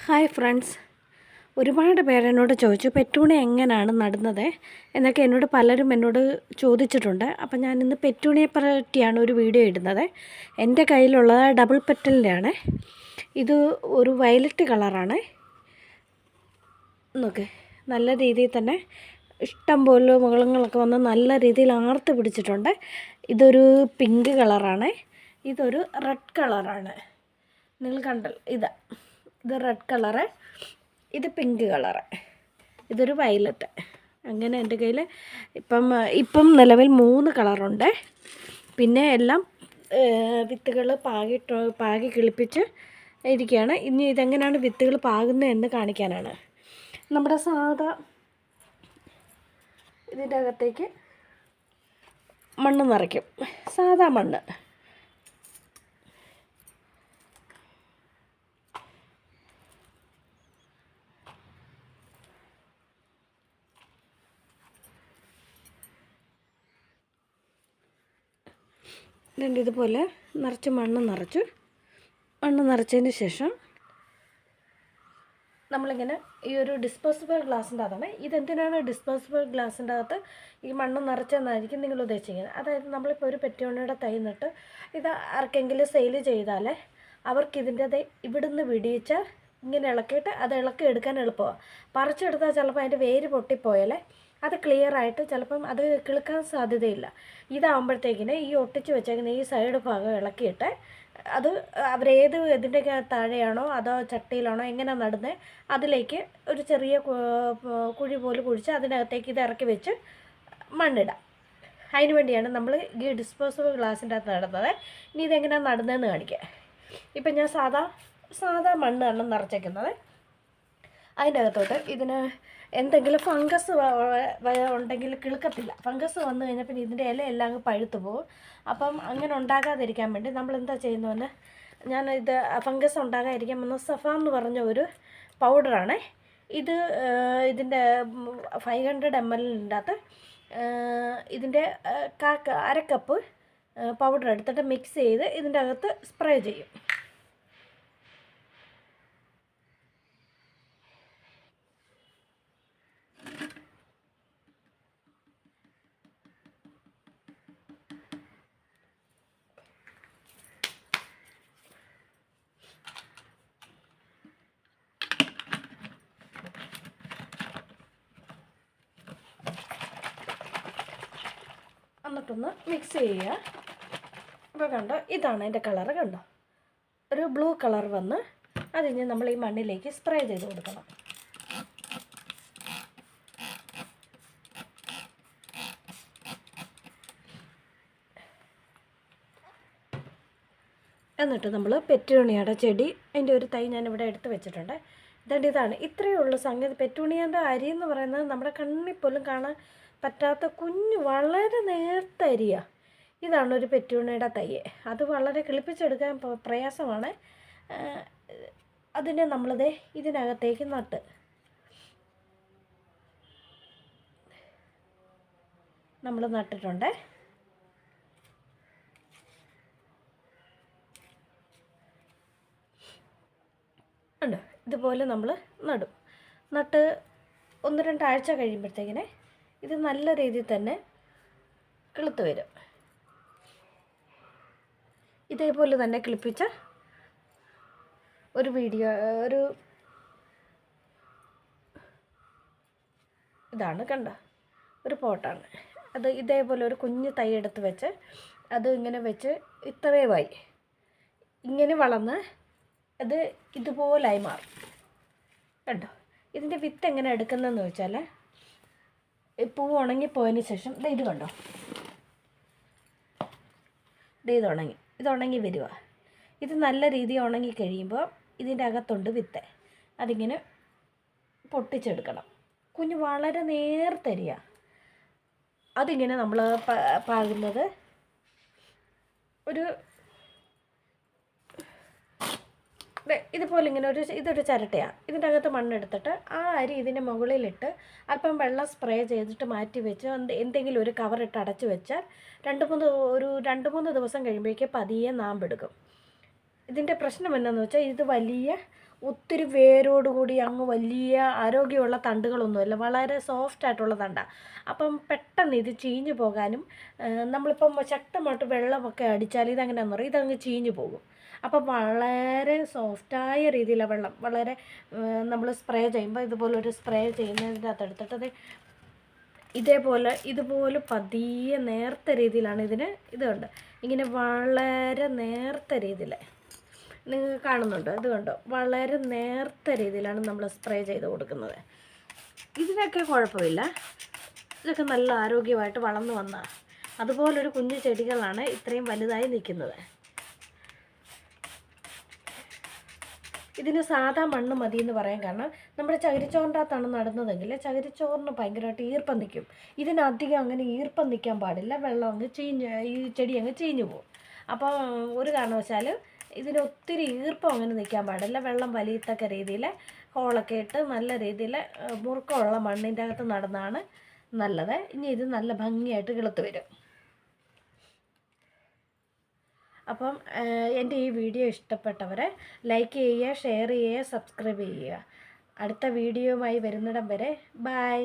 Hi friends, ഒരുപാട് പേരെന്നോട് ചോദിച്ചു petunia എങ്ങനെയാണ് നടുന്നത് എന്നൊക്കെ പലരും ചോദിച്ചിട്ടുണ്ട്. അപ്പം ഞാനിന്ന് പെറ്റൂണിയെ പറ്റിയാണ് ഒരു വീഡിയോ ഇടുന്നത്. എൻ്റെ കയ്യിലുള്ളത് ഡബിൾ പെറ്റലിൻ്റെ ആണ്. ഇത് ഒരു വയലറ്റ് കളറാണ്. നോക്ക്, നല്ല രീതിയിൽ തന്നെ ഇഷ്ടം പോലെ മുകളങ്ങളൊക്കെ വന്ന് നല്ല രീതിയിൽ ആർത്ത് പിടിച്ചിട്ടുണ്ട്. ഇതൊരു പിങ്ക് കളറാണ്. ഇതൊരു റെഡ് കളറാണ്. നിങ്ങൾ കണ്ടല്ലോ, ഇത് റെഡ് കളറ്, ഇത് പിങ്ക് കളറ്, ഇതൊരു വയലറ്റ്. അങ്ങനെ എൻ്റെ കയ്യിൽ ഇപ്പം നിലവിൽ 3 കളറുണ്ട്. പിന്നെ എല്ലാം വിത്തുകൾ പാകി കിളിപ്പിച്ച് ഇരിക്കുകയാണ്. ഇനി ഇതെങ്ങനെയാണ് വിത്തുകൾ പാകുന്നതെന്ന് കാണിക്കാനാണ്. നമ്മുടെ ഇതിൻ്റെ അകത്തേക്ക് മണ്ണ് നിറയ്ക്കും, സാധാ മണ്ണ്. ഇതുപോലെ മണ്ണ് നിറച്ചതിന് ശേഷം നമ്മളിങ്ങനെ ഈ ഒരു ഡിസ്പോസിബിൾ ഗ്ലാസിൻ്റെ അകത്താണ്. ഇതെന്തിനാണ് ഡിസ്പോസിബിൾ ഗ്ലാസിൻ്റെ അകത്ത് ഈ മണ്ണ് നിറച്ചെന്നായിരിക്കും നിങ്ങൾ ഉദ്ദേശിക്കുന്നത്. അതായത് നമ്മളിപ്പോൾ ഒരു പെറ്റൂണിയുടെ തൈ നട്ട് ഇത് ആർക്കെങ്കിലും സെയിൽ ചെയ്താൽ അവർക്കിതിൻ്റെ ഇവിടുന്ന് വിടിയിച്ച് ഇങ്ങനെ ഇളക്കിയിട്ട് അത് ഇളക്കി എടുക്കാൻ എളുപ്പമാണ്. പറിച്ചെടുത്താൽ ചിലപ്പോൾ അതിൻ്റെ വേര് പൊട്ടിപ്പോയാലേ അത് ക്ലിയറായിട്ട് ചിലപ്പം അത് കിളുക്കാൻ സാധ്യതയില്ല. ഇതാകുമ്പോഴത്തേക്കിന് ഈ ഒട്ടിച്ച് വെച്ചേക്കുന്ന ഈ സൈഡ് ഭാഗം ഇളക്കിയിട്ട് അത് അവരേത് ഇതിൻ്റെ താഴെയാണോ അതോ ചട്ടിയിലാണോ എങ്ങനെ നടുന്നത് അതിലേക്ക് ഒരു ചെറിയ കുഴി പോലെ കുഴിച്ച് അതിനകത്തേക്ക് ഇത് ഇറക്കി വെച്ച് മണ്ണിടാം. അതിന് വേണ്ടിയാണ് നമ്മൾ ഈ ഡിസ്പോസിബിൾ ഗ്ലാസിൻ്റെ അകത്ത് നടുന്നത്. ഇനി ഇതെങ്ങനെയാണ് നടുന്നതെന്ന് കാണിക്കാം. ഇപ്പം ഞാൻ സാധാ മണ്ണാണ് നിറച്ചേക്കുന്നത്. അതിൻ്റെ അകത്തോട്ട് ഇതിന് എന്തെങ്കിലും ഫംഗസ് ഉണ്ടെങ്കിൽ കിളുക്കത്തില്ല. ഫംഗസ് വന്നു കഴിഞ്ഞാൽ പിന്നെ ഇതിൻ്റെ ഇല എല്ലാം അങ്ങ് പഴുത്തു പോകും. അപ്പം അങ്ങനെ ഉണ്ടാകാതിരിക്കാൻ വേണ്ടി നമ്മൾ എന്താ ചെയ്യുന്നതെന്ന് ഇത് ഫംഗസ് ഉണ്ടാകാതിരിക്കാൻ സഫ എന്ന് പറഞ്ഞ ഒരു പൗഡറാണ്. ഇതിൻ്റെ 500 ml അകത്ത് ഇതിൻ്റെ അര കപ്പ് പൗഡർ എടുത്തിട്ട് മിക്സ് ചെയ്ത് ഇതിൻ്റെ അകത്ത് സ്പ്രേ ചെയ്യും. എന്നിട്ടൊന്ന് മിക്സ് ചെയ്യുക. അപ്പോൾ കണ്ടോ, ഇതാണ് അതിൻ്റെ കളറ്. കണ്ടോ, ഒരു ബ്ലൂ കളർ വന്ന് അതിന് നമ്മൾ ഈ മണ്ണിലേക്ക് സ്പ്രേ ചെയ്ത് കൊടുക്കണം. എന്നിട്ട് നമ്മൾ പെറ്റൂണിയയുടെ ചെടി അതിൻ്റെ ഒരു തൈ ഞാനിവിടെ എടുത്ത് വെച്ചിട്ടുണ്ട്. ഇതാണ് ഇത്രയേ ഉള്ളൂ സംഗതി. പെറ്റൂണിയൻ്റെ അരി എന്ന് പറയുന്നത് നമ്മുടെ കണ്ണിൽ പോലും കാണാൻ പറ്റാത്ത വളരെ നേർത്ത അരിയാണ്. ഇതാണ് ഒരു പെറ്റൂണിയുടെ തൈ. അത് വളരെ കിളിപ്പിച്ചെടുക്കാൻ പ്രയാസമാണ്. അതിനെ ഇതിനകത്തേക്ക് നമ്മൾ നട്ടിട്ടുണ്ട്. ഉണ്ട്, ഇതുപോലെ നമ്മൾ നട്ട് 1-2 ആഴ്ച കഴിയുമ്പോഴത്തേക്കിനെ ഇത് നല്ല രീതിയിൽ തന്നെ കിളുത്ത് വരും. ഇതേപോലെ തന്നെ കിളിപ്പിച്ച ഒരു ഇതാണ്. കണ്ട, ഒരു പോട്ടാണ് അത്. ഇതേപോലെ ഒരു കുഞ്ഞു തൈ എടുത്ത് വെച്ച് അത് ഇങ്ങനെ വെച്ച് ഇത്രയുമായി ഇങ്ങനെ വളർന്ന് അത് ഇതുപോലായി മാറും. കണ്ടോ, ഇതിൻ്റെ വിത്ത് എങ്ങനെ എടുക്കുന്നതെന്ന് വെച്ചാൽ പൂവ് ഉണങ്ങിപ്പോയതിന് ശേഷം ഇത് കണ്ടോ, ഇത് ഉണങ്ങി വരിക. ഇത് നല്ല രീതിയിൽ ഉണങ്ങി കഴിയുമ്പോൾ ഇതിൻ്റെ അകത്തുണ്ട് വിത്ത്. അതിങ്ങനെ പൊട്ടിച്ചെടുക്കണം. കുഞ്ഞ് വളരെ നേർത്തരിയ. അതിങ്ങനെ നമ്മൾ പാകുന്നത് ഇതുപോലെ ഇങ്ങനെ ഇതൊരു ചിരട്ടയാണ്. ഇതിൻ്റെ അകത്ത് മണ്ണെടുത്തിട്ട് ആ അരി ഇതിൻ്റെ മുകളിലിട്ട് അല്പം വെള്ളം സ്പ്രേ ചെയ്തിട്ട് മാറ്റി വെച്ച് എന്തെങ്കിലും ഒരു കവറിട്ട് അടച്ചു വെച്ചാൽ 2-3 ദിവസം കഴിയുമ്പോഴേക്കും പതിയെ നാമ്പെടുക്കും. ഇതിൻ്റെ പ്രശ്നം എന്താണെന്ന് വെച്ചാൽ ഇത് വലിയ ഒത്തിരി വേരോടുകൂടി അങ്ങ് വലിയ ആരോഗ്യമുള്ള തണ്ടുകളൊന്നുമല്ല, വളരെ സോഫ്റ്റ് ആയിട്ടുള്ള തണ്ടാണ്. അപ്പം പെട്ടെന്ന് ഇത് ചീഞ്ഞു പോകാനും, നമ്മളിപ്പം ശക്തമായിട്ട് വെള്ളമൊക്കെ അടിച്ചാൽ ഇതെങ്ങനെയാണെന്ന് പറയും, ഇതങ്ങ് ചീഞ്ഞു പോകും. അപ്പം വളരെ സോഫ്റ്റായ രീതിയിലാണ് വെള്ളം, വളരെ നമ്മൾ സ്പ്രേ ചെയ്യുമ്പോൾ ഇതുപോലൊരു സ്പ്രേ ചെയ്യുന്നതിൻ്റെ അകത്തെടുത്തിട്ട് അത് ഇതുപോലെ പതിയെ നേർത്ത രീതിയിലാണ് ഇതിന് ഇതുണ്ട്, ഇങ്ങനെ വളരെ നേർത്ത രീതിയിൽ നിങ്ങൾ കാണുന്നുണ്ടോ, ഇത് കണ്ടോ, വളരെ നേർത്ത രീതിയിലാണ് നമ്മൾ സ്പ്രേ ചെയ്ത് കൊടുക്കുന്നത്. ഇതിനൊക്കെ കുഴപ്പമില്ല, ഇതൊക്കെ നല്ല ആരോഗ്യമായിട്ട് വളർന്നു വന്ന അതുപോലൊരു കുഞ്ഞു ചെടികളാണ് ഇത്രയും വലുതായി നിൽക്കുന്നത്. ഇതിന് സാധാ മണ്ണ് മതി എന്ന് പറയാൻ കാരണം, നമ്മുടെ ചകിരിച്ചോറിൻ്റെ അകത്താണ് നടുന്നതെങ്കിൽ ചകിരിച്ചോറിന് ഭയങ്കരമായിട്ട് ഈർപ്പം നിൽക്കും. ഇതിനധികം അങ്ങനെ ഈർപ്പം നിൽക്കാൻ പാടില്ല, വെള്ളം അങ്ങ് ഈ ചെടി അങ്ങ് ചീഞ്ഞു പോകും. അപ്പോൾ ഒരു കാരണവശാലും ഇതിന് ഒത്തിരി ഈർപ്പം അങ്ങനെ നിൽക്കാൻ പാടില്ല. വെള്ളം വലിയത്തക്ക രീതിയിൽ ഹോളൊക്കെ ഇട്ട് നല്ല രീതിയിൽ മുറുക്കമുള്ള മണ്ണിൻ്റെ അകത്ത് നടന്നാണ് നല്ലത്. ഇനി ഇത് നല്ല ഭംഗിയായിട്ട് കിളുത്ത് വരും. അപ്പം എൻ്റെ ഈ വീഡിയോ ഇഷ്ടപ്പെട്ടവരെ ലൈക്ക് ചെയ്യുക, ഷെയർ ചെയ്യുക, സബ്സ്ക്രൈബ് ചെയ്യുക. അടുത്ത വീഡിയോയുമായി വരുന്നിടം വരെ ബൈ.